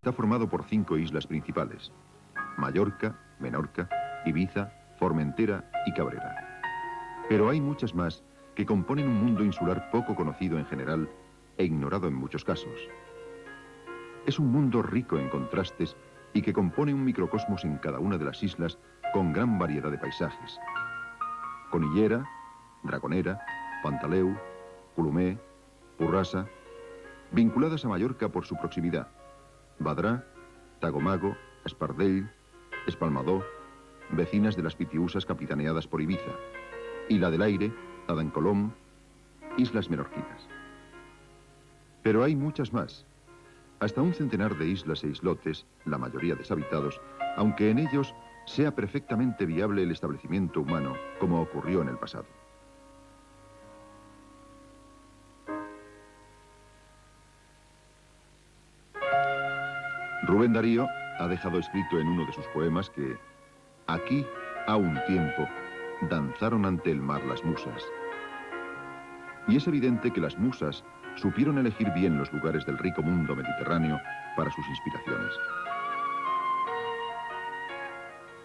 Está formado por 5 islas principales: Mallorca, Menorca, Ibiza, Formentera y Cabrera. Pero hay muchas más que componen un mundo insular poco conocido en general e ignorado en muchos casos. Es un mundo rico en contrastes y que compone un microcosmos en cada una de las islas con gran variedad de paisajes. Conillera, Dragonera, Pantaleu, Colomé, Purrasa, vinculadas a Mallorca por su proximidad: Badrá, Tagomago, Espardell, Espalmador, vecinas de las Pitiusas capitaneadas por Ibiza, y la del Aire, Adancolom, islas menorquinas. Pero hay muchas más, hasta un centenar de islas e islotes, la mayoría deshabitados, aunque en ellos sea perfectamente viable el establecimiento humano, como ocurrió en el pasado. Rubén Darío ha dejado escrito en uno de sus poemas que aquí, a un tiempo, danzaron ante el mar las musas. Y es evidente que las musas supieron elegir bien los lugares del rico mundo mediterráneo para sus inspiraciones.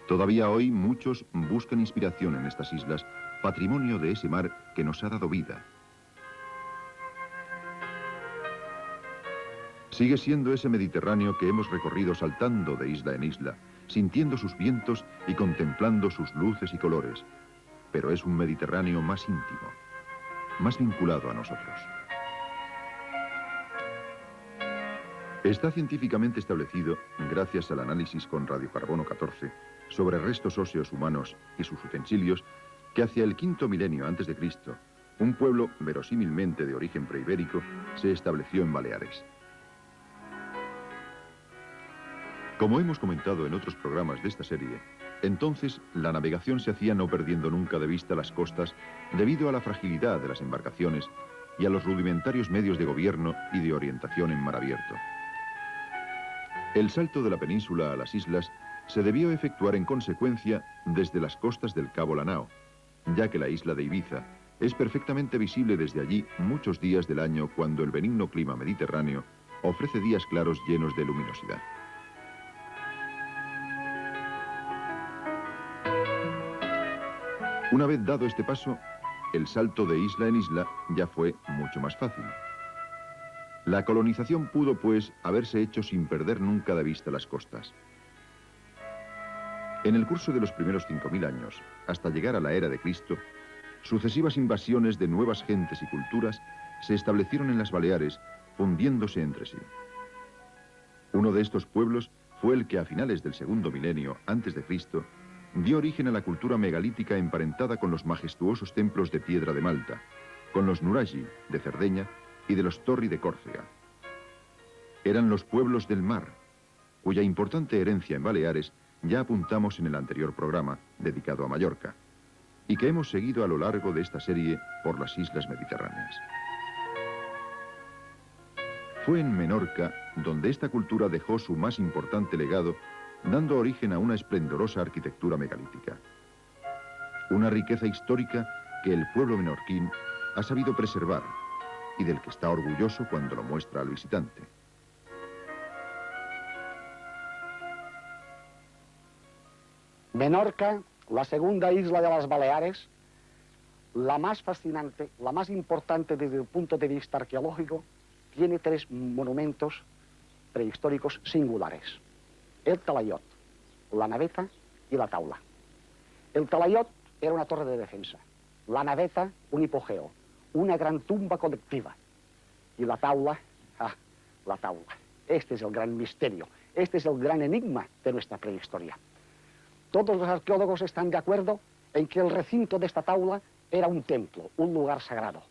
Todavía hoy muchos buscan inspiración en estas islas, patrimonio de ese mar que nos ha dado vida. Sigue siendo ese Mediterráneo que hemos recorrido saltando de isla en isla, sintiendo sus vientos y contemplando sus luces y colores. Pero es un Mediterráneo más íntimo, más vinculado a nosotros. Está científicamente establecido, gracias al análisis con radiocarbono 14, sobre restos óseos humanos y sus utensilios, que hacia el quinto milenio antes de Cristo, un pueblo verosímilmente de origen preibérico se estableció en Baleares. Como hemos comentado en otros programas de esta serie, entonces la navegación se hacía no perdiendo nunca de vista las costas debido a la fragilidad de las embarcaciones y a los rudimentarios medios de gobierno y de orientación en mar abierto. El salto de la península a las islas se debió efectuar en consecuencia desde las costas del Cabo Lanao, ya que la isla de Ibiza es perfectamente visible desde allí muchos días del año cuando el benigno clima mediterráneo ofrece días claros llenos de luminosidad. Una vez dado este paso, el salto de isla en isla ya fue mucho más fácil. La colonización pudo, pues, haberse hecho sin perder nunca de vista las costas. En el curso de los primeros 5000 años, hasta llegar a la era de Cristo, sucesivas invasiones de nuevas gentes y culturas se establecieron en las Baleares, fundiéndose entre sí. Uno de estos pueblos fue el que a finales del segundo milenio antes de Cristo dio origen a la cultura megalítica emparentada con los majestuosos templos de piedra de Malta, con los Nuraghi de Cerdeña y de los Torri de Córcega. Eran los pueblos del mar, cuya importante herencia en Baleares ya apuntamos en el anterior programa dedicado a Mallorca, y que hemos seguido a lo largo de esta serie por las islas mediterráneas. Fue en Menorca donde esta cultura dejó su más importante legado, dando origen a una esplendorosa arquitectura megalítica. Una riqueza histórica que el pueblo menorquín ha sabido preservar y del que está orgulloso cuando lo muestra al visitante. Menorca, la segunda isla de las Baleares, la más fascinante, la más importante desde el punto de vista arqueológico, tiene 3 monumentos prehistóricos singulares: el Talayot, la naveta y la taula. El Talayot era una torre de defensa, la naveta un hipogeo, una gran tumba colectiva, y la taula, la taula. Este es el gran misterio, este es el gran enigma de nuestra prehistoria. Todos los arqueólogos están de acuerdo en que el recinto de esta taula era un templo, un lugar sagrado.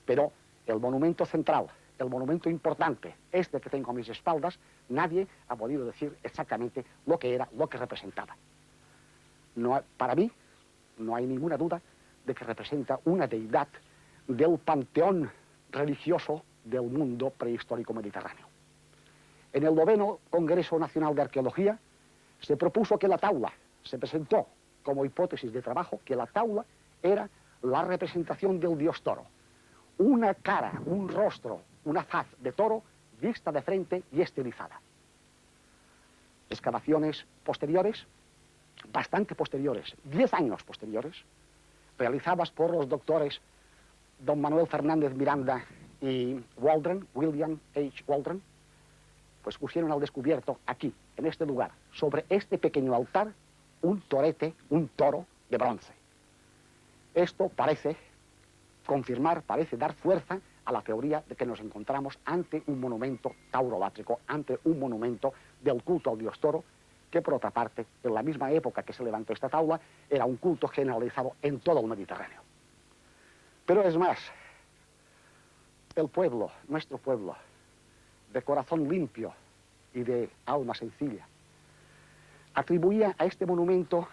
Pero el monumento central, el monumento importante, este que tengo a mis espaldas, nadie ha podido decir exactamente lo que era, lo que representaba. Para mí, no hay ninguna duda de que representa una deidad del panteón religioso del mundo prehistórico mediterráneo. En el 9º Congreso Nacional de Arqueología se propuso que la taula, se presentó como hipótesis de trabajo, que la taula era la representación del dios toro. Una cara, un rostro, una faz de toro vista de frente y estilizada. excavaciones posteriores, bastante posteriores, 10 años posteriores, realizadas por los doctores don Manuel Fernández Miranda y Waldron, William H. Waldron, pues pusieron al descubierto aquí, en este lugar, sobre este pequeño altar, un torete, un toro de bronce. Esto parece confirmar, parece dar fuerza a la teoría de que nos encontramos ante un monumento taurolátrico, ante un monumento del culto al dios toro, que por otra parte, en la misma época que se levantó esta tabla, era un culto generalizado en todo el Mediterráneo. Pero es más, el pueblo, nuestro pueblo, de corazón limpio y de alma sencilla, atribuía a este monumento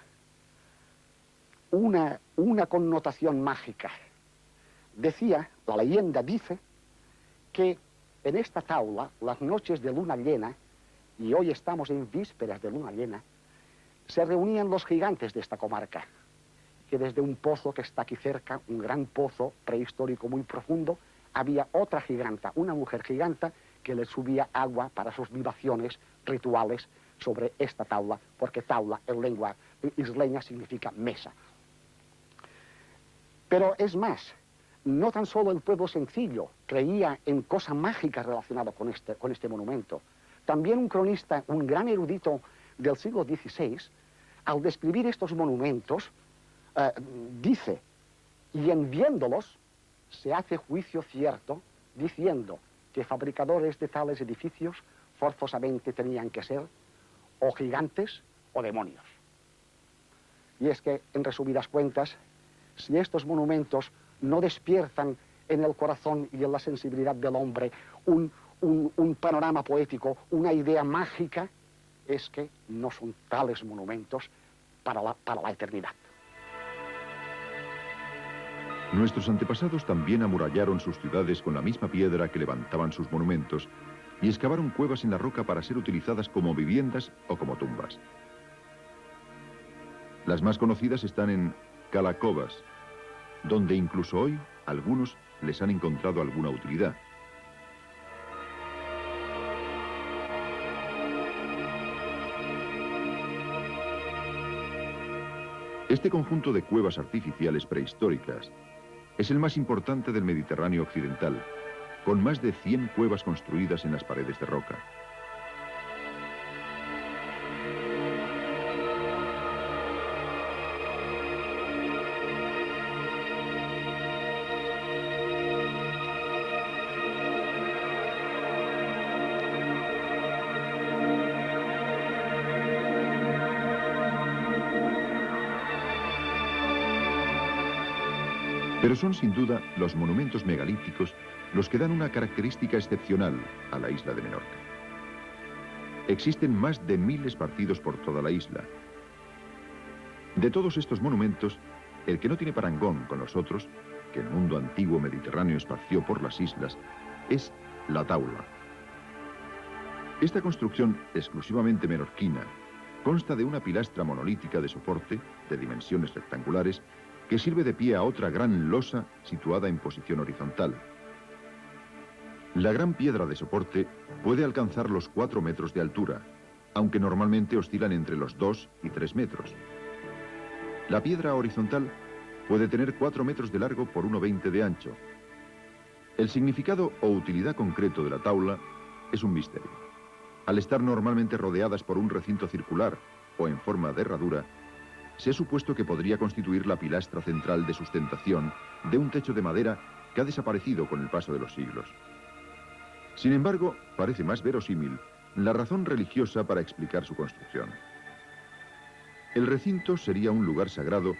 una connotación mágica. Decía, la leyenda dice, que en esta tabla, las noches de luna llena, y hoy estamos en vísperas de luna llena, se reunían los gigantes de esta comarca, que desde un pozo que está aquí cerca, un gran pozo prehistórico muy profundo, había otra giganta, una mujer giganta, que le subía agua para sus libaciones rituales sobre esta tabla, porque tabla en lengua isleña significa mesa. Pero es más, no tan solo el pueblo sencillo creía en cosa mágica relacionada con este monumento. También un cronista, un gran erudito del siglo XVI, al describir estos monumentos, dice, y en viéndolos se hace juicio cierto, diciendo que fabricadores de tales edificios forzosamente tenían que ser o gigantes o demonios. Y es que, en resumidas cuentas, si estos monumentos no despiertan en el corazón y en la sensibilidad del hombre un panorama poético, una idea mágica, es que no son tales monumentos para la eternidad. Nuestros antepasados también amurallaron sus ciudades con la misma piedra que levantaban sus monumentos y excavaron cuevas en la roca para ser utilizadas como viviendas o como tumbas. Las más conocidas están en Calacovas, donde incluso hoy algunos les han encontrado alguna utilidad. Este conjunto de cuevas artificiales prehistóricas es el más importante del Mediterráneo occidental, con más de 100 cuevas construidas en las paredes de roca. Pero son sin duda los monumentos megalíticos los que dan una característica excepcional a la isla de Menorca. Existen más de 1000 esparcidos por toda la isla. De todos estos monumentos, el que no tiene parangón con los otros, que el mundo antiguo mediterráneo esparció por las islas, es la Taula. Esta construcción exclusivamente menorquina consta de una pilastra monolítica de soporte, de dimensiones rectangulares, que sirve de pie a otra gran losa situada en posición horizontal. La gran piedra de soporte puede alcanzar los 4 metros de altura, aunque normalmente oscilan entre los 2 y 3 metros. La piedra horizontal puede tener 4 metros de largo por 1,20 de ancho. El significado o utilidad concreto de la taula es un misterio. Al estar normalmente rodeadas por un recinto circular o en forma de herradura, se ha supuesto que podría constituir la pilastra central de sustentación de un techo de madera que ha desaparecido con el paso de los siglos. Sin embargo, parece más verosímil la razón religiosa para explicar su construcción. El recinto sería un lugar sagrado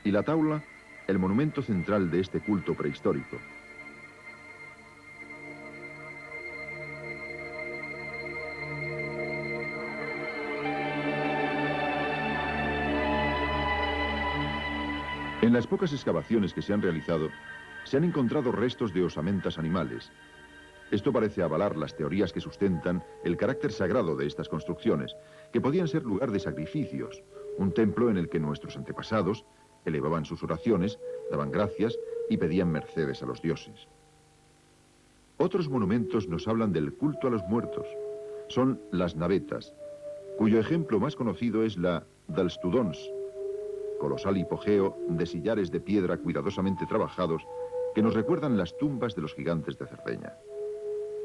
y la taula el monumento central de este culto prehistórico. En las pocas excavaciones que se han realizado, se han encontrado restos de osamentas animales. Esto parece avalar las teorías que sustentan el carácter sagrado de estas construcciones, que podían ser lugar de sacrificios, un templo en el que nuestros antepasados elevaban sus oraciones, daban gracias y pedían mercedes a los dioses. Otros monumentos nos hablan del culto a los muertos. Son las navetas, cuyo ejemplo más conocido es la dels Tudons, colosal hipogeo de sillares de piedra cuidadosamente trabajados que nos recuerdan las tumbas de los gigantes de Cerdeña.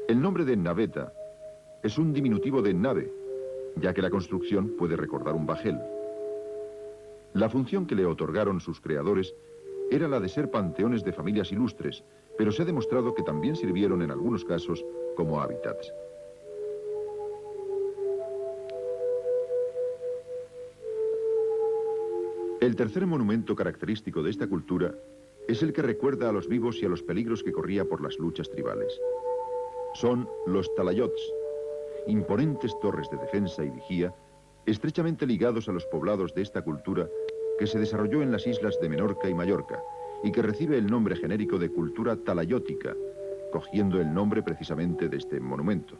El nombre de naveta es un diminutivo de nave, ya que la construcción puede recordar un bajel. La función que le otorgaron sus creadores era la de ser panteones de familias ilustres, pero se ha demostrado que también sirvieron en algunos casos como hábitats. El tercer monumento característico de esta cultura es el que recuerda a los vivos y a los peligros que corría por las luchas tribales. Son los talayots, imponentes torres de defensa y vigía, estrechamente ligados a los poblados de esta cultura que se desarrolló en las islas de Menorca y Mallorca y que recibe el nombre genérico de cultura talayótica, cogiendo el nombre precisamente de este monumento.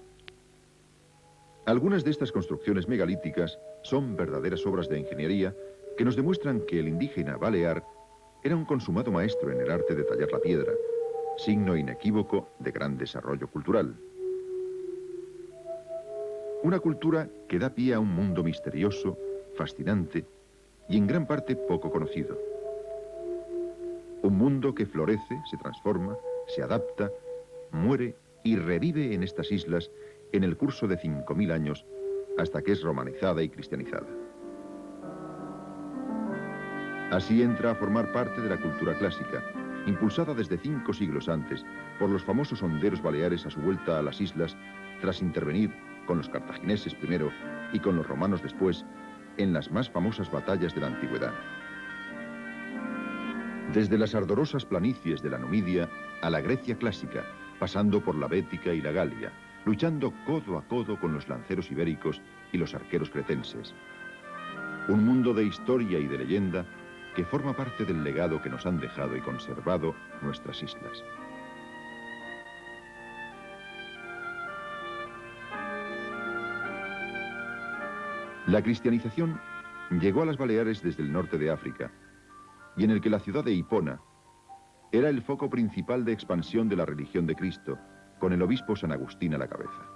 Algunas de estas construcciones megalíticas son verdaderas obras de ingeniería que nos demuestran que el indígena balear era un consumado maestro en el arte de tallar la piedra, signo inequívoco de gran desarrollo cultural. Una cultura que da pie a un mundo misterioso, fascinante y en gran parte poco conocido. Un mundo que florece, se transforma, se adapta, muere y revive en estas islas en el curso de 5000 años hasta que es romanizada y cristianizada. Así entra a formar parte de la cultura clásica, impulsada desde 5 siglos antes por los famosos honderos baleares a su vuelta a las islas tras intervenir con los cartagineses primero y con los romanos después en las más famosas batallas de la antigüedad. Desde las ardorosas planicies de la Numidia a la Grecia clásica, pasando por la Bética y la Galia, luchando codo a codo con los lanceros ibéricos y los arqueros cretenses. Un mundo de historia y de leyenda que forma parte del legado que nos han dejado y conservado nuestras islas. La cristianización llegó a las Baleares desde el norte de África, y en el que la ciudad de Hipona era el foco principal de expansión de la religión de Cristo, con el obispo San Agustín a la cabeza.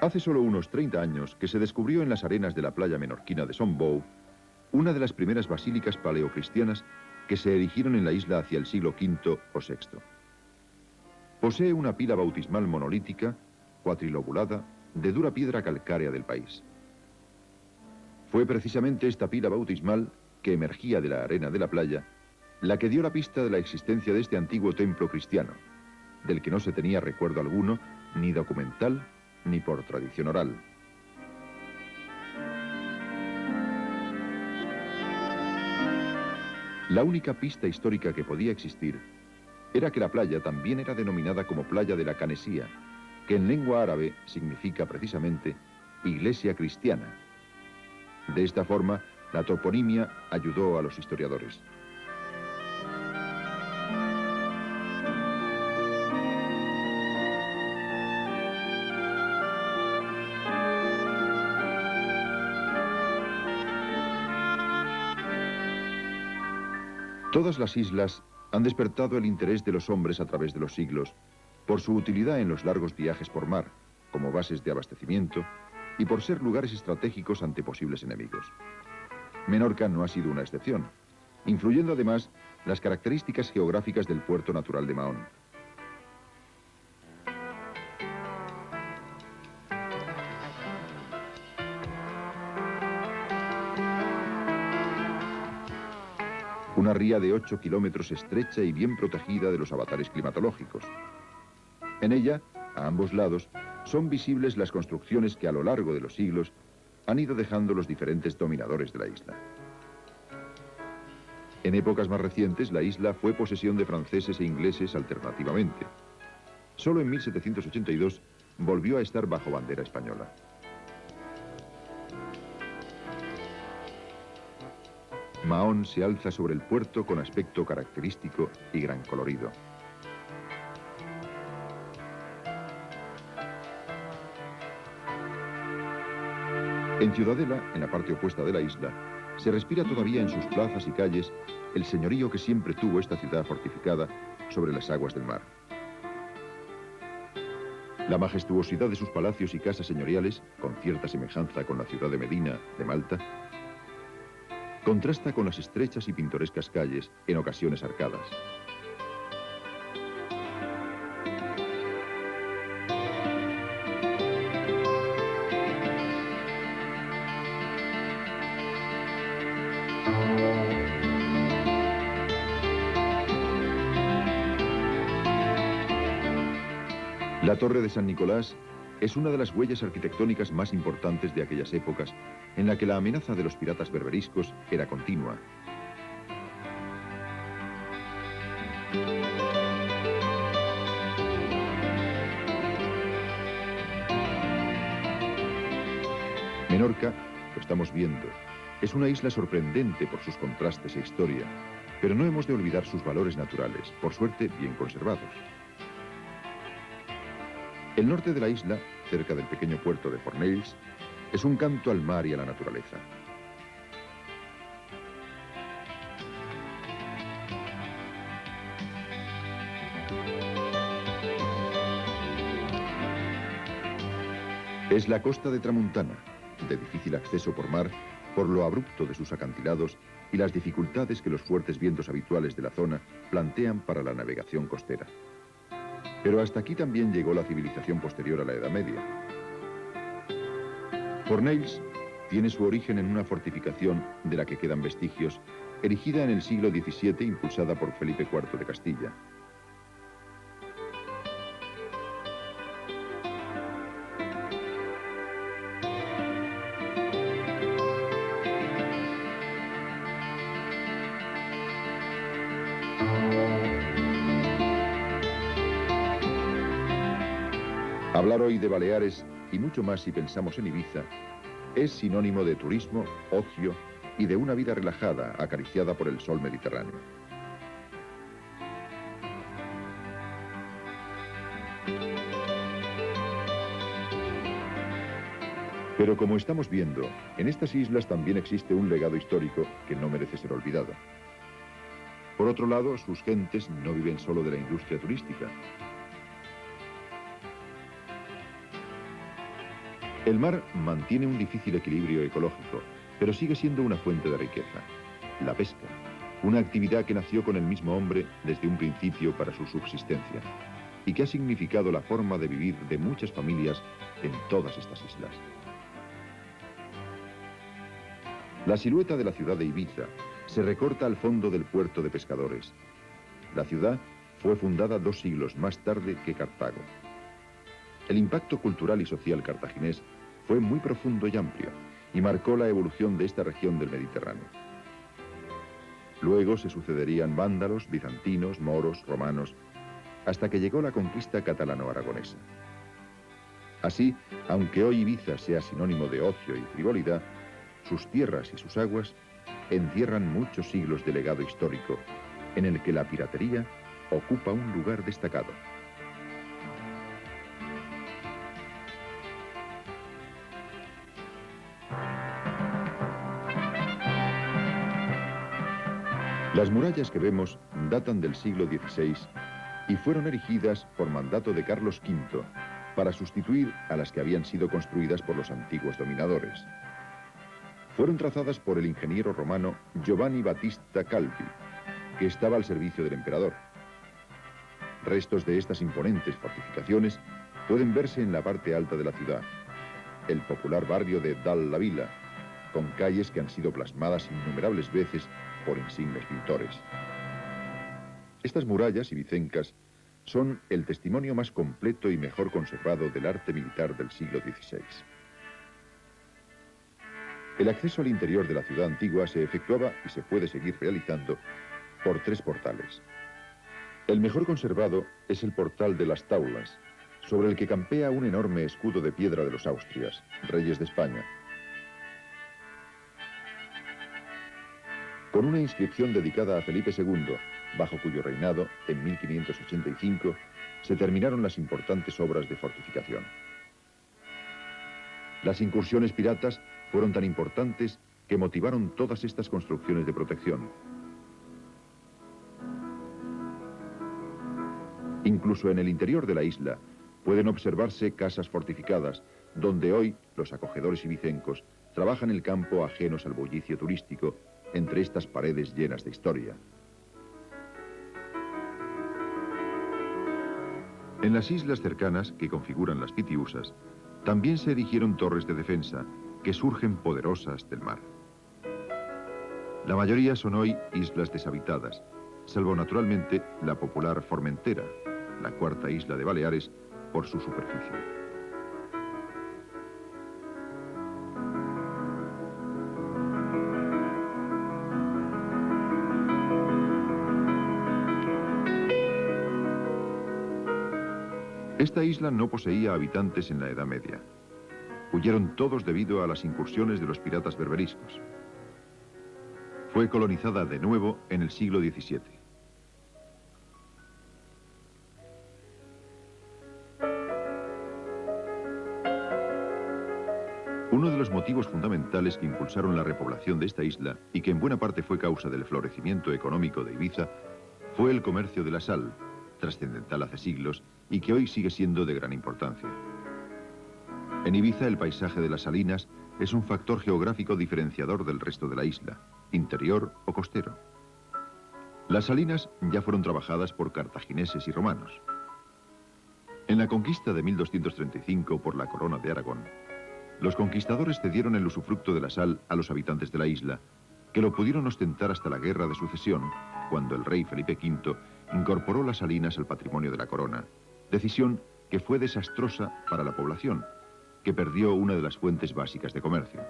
Hace solo unos 30 años que se descubrió en las arenas de la playa menorquina de Son Bou una de las primeras basílicas paleocristianas que se erigieron en la isla hacia el siglo V o VI. Posee una pila bautismal monolítica, cuatrilobulada, de dura piedra calcárea del país. Fue precisamente esta pila bautismal, que emergía de la arena de la playa, la que dio la pista de la existencia de este antiguo templo cristiano, del que no se tenía recuerdo alguno, ni documental, ni por tradición oral. La única pista histórica que podía existir era que la playa también era denominada como playa de la Canesía, que en lengua árabe significa precisamente iglesia cristiana. De esta forma, la toponimia ayudó a los historiadores. Todas las islas han despertado el interés de los hombres a través de los siglos por su utilidad en los largos viajes por mar, como bases de abastecimiento y por ser lugares estratégicos ante posibles enemigos. Menorca no ha sido una excepción, influyendo además las características geográficas del puerto natural de Mahón. Una ría de 8 kilómetros estrecha y bien protegida de los avatares climatológicos. En ella, a ambos lados, son visibles las construcciones que a lo largo de los siglos han ido dejando los diferentes dominadores de la isla. En épocas más recientes, la isla fue posesión de franceses e ingleses alternativamente. Solo en 1782 volvió a estar bajo bandera española. Mahón se alza sobre el puerto con aspecto característico y gran colorido. En Ciudadela, en la parte opuesta de la isla, se respira todavía en sus plazas y calles el señorío que siempre tuvo esta ciudad fortificada sobre las aguas del mar. La majestuosidad de sus palacios y casas señoriales, con cierta semejanza con la ciudad de Medina, de Malta, contrasta con las estrechas y pintorescas calles, en ocasiones arcadas. La Torre de San Nicolás es una de las huellas arquitectónicas más importantes de aquellas épocas, en la que la amenaza de los piratas berberiscos era continua. Menorca, lo estamos viendo, es una isla sorprendente por sus contrastes e historia, pero no hemos de olvidar sus valores naturales, por suerte bien conservados. El norte de la isla, cerca del pequeño puerto de Fornells, es un canto al mar y a la naturaleza. Es la costa de Tramuntana, de difícil acceso por mar, por lo abrupto de sus acantilados y las dificultades que los fuertes vientos habituales de la zona plantean para la navegación costera. Pero hasta aquí también llegó la civilización posterior a la Edad Media. Fornells tiene su origen en una fortificación de la que quedan vestigios, erigida en el siglo XVII, impulsada por Felipe IV de Castilla. Hablar hoy de Baleares, y mucho más si pensamos en Ibiza, es sinónimo de turismo, ocio y de una vida relajada, acariciada por el sol mediterráneo. Pero como estamos viendo, en estas islas también existe un legado histórico que no merece ser olvidado. Por otro lado, sus gentes no viven solo de la industria turística. El mar mantiene un difícil equilibrio ecológico, pero sigue siendo una fuente de riqueza. La pesca, una actividad que nació con el mismo hombre desde un principio para su subsistencia, y que ha significado la forma de vivir de muchas familias en todas estas islas. La silueta de la ciudad de Ibiza se recorta al fondo del puerto de pescadores. La ciudad fue fundada 2 siglos más tarde que Cartago. El impacto cultural y social cartaginés fue muy profundo y amplio, y marcó la evolución de esta región del Mediterráneo. Luego se sucederían vándalos, bizantinos, moros, romanos, hasta que llegó la conquista catalano-aragonesa. Así, aunque hoy Ibiza sea sinónimo de ocio y frivolidad, sus tierras y sus aguas encierran muchos siglos de legado histórico, en el que la piratería ocupa un lugar destacado. Las murallas que vemos datan del siglo XVI y fueron erigidas por mandato de Carlos V para sustituir a las que habían sido construidas por los antiguos dominadores. Fueron trazadas por el ingeniero romano Giovanni Battista Calvi, que estaba al servicio del emperador. Restos de estas imponentes fortificaciones pueden verse en la parte alta de la ciudad, el popular barrio de Dal la Vila, con calles que han sido plasmadas innumerables veces por insignes pintores. Estas murallas ibicencas son el testimonio más completo y mejor conservado del arte militar del siglo XVI. El acceso al interior de la ciudad antigua se efectuaba y se puede seguir realizando por 3 portales. El mejor conservado es el portal de las Taulas, sobre el que campea un enorme escudo de piedra de los Austrias, reyes de España, con una inscripción dedicada a Felipe II, bajo cuyo reinado, en 1585, se terminaron las importantes obras de fortificación. Las incursiones piratas fueron tan importantes que motivaron todas estas construcciones de protección. Incluso en el interior de la isla, pueden observarse casas fortificadas, donde hoy los acogedores ibicencos trabajan el campo ajenos al bullicio turístico, entre estas paredes llenas de historia. En las islas cercanas, que configuran las Pitiusas, también se erigieron torres de defensa, que surgen poderosas del mar. La mayoría son hoy islas deshabitadas, salvo naturalmente la popular Formentera, la cuarta isla de Baleares, por su superficie. Esta isla no poseía habitantes en la Edad Media. Huyeron todos debido a las incursiones de los piratas berberiscos. Fue colonizada de nuevo en el siglo XVII. Uno de los motivos fundamentales que impulsaron la repoblación de esta isla, y que en buena parte fue causa del florecimiento económico de Ibiza, fue el comercio de la sal, trascendental hace siglos, y que hoy sigue siendo de gran importancia. En Ibiza el paisaje de las salinas es un factor geográfico diferenciador del resto de la isla, interior o costero. Las salinas ya fueron trabajadas por cartagineses y romanos. En la conquista de 1235 por la corona de Aragón, los conquistadores cedieron el usufructo de la sal a los habitantes de la isla, que lo pudieron ostentar hasta la Guerra de Sucesión, cuando el rey Felipe V incorporó las salinas al patrimonio de la corona, decisión que fue desastrosa para la población, que perdió una de las fuentes básicas de comercio.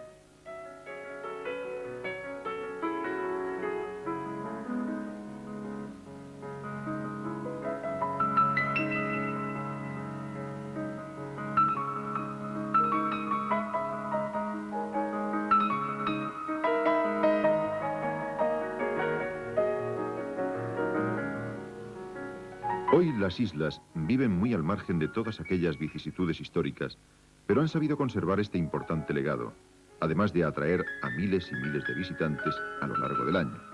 Hoy las islas viven muy al margen de todas aquellas vicisitudes históricas, pero han sabido conservar este importante legado, además de atraer a miles y miles de visitantes a lo largo del año.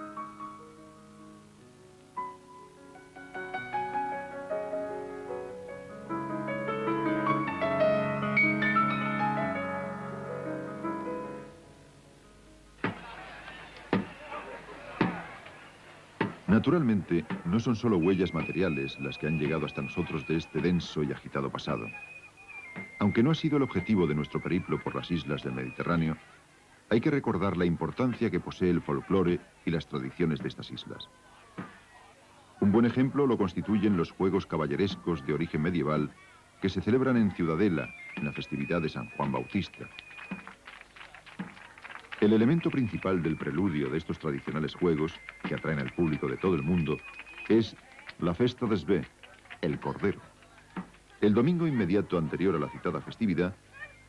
Naturalmente, no son solo huellas materiales las que han llegado hasta nosotros de este denso y agitado pasado. Aunque no ha sido el objetivo de nuestro periplo por las islas del Mediterráneo, hay que recordar la importancia que posee el folclore y las tradiciones de estas islas. Un buen ejemplo lo constituyen los juegos caballerescos de origen medieval que se celebran en Ciudadela, en la festividad de San Juan Bautista. El elemento principal del preludio de estos tradicionales juegos, que atraen al público de todo el mundo, es la Festa des Bè, el Cordero. El domingo inmediato anterior a la citada festividad,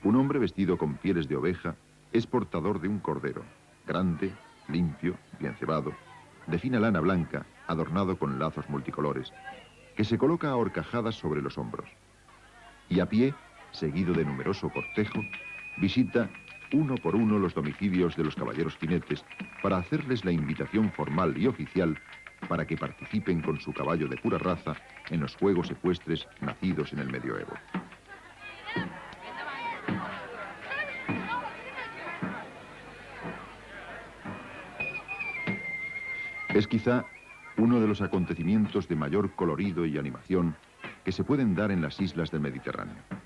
un hombre vestido con pieles de oveja es portador de un cordero, grande, limpio, bien cebado, de fina lana blanca, adornado con lazos multicolores, que se coloca a horcajadas sobre los hombros. Y a pie, seguido de numeroso cortejo, visita uno por uno los domicilios de los caballeros jinetes para hacerles la invitación formal y oficial para que participen con su caballo de pura raza en los juegos ecuestres nacidos en el medioevo. Es quizá uno de los acontecimientos de mayor colorido y animación que se pueden dar en las islas del Mediterráneo.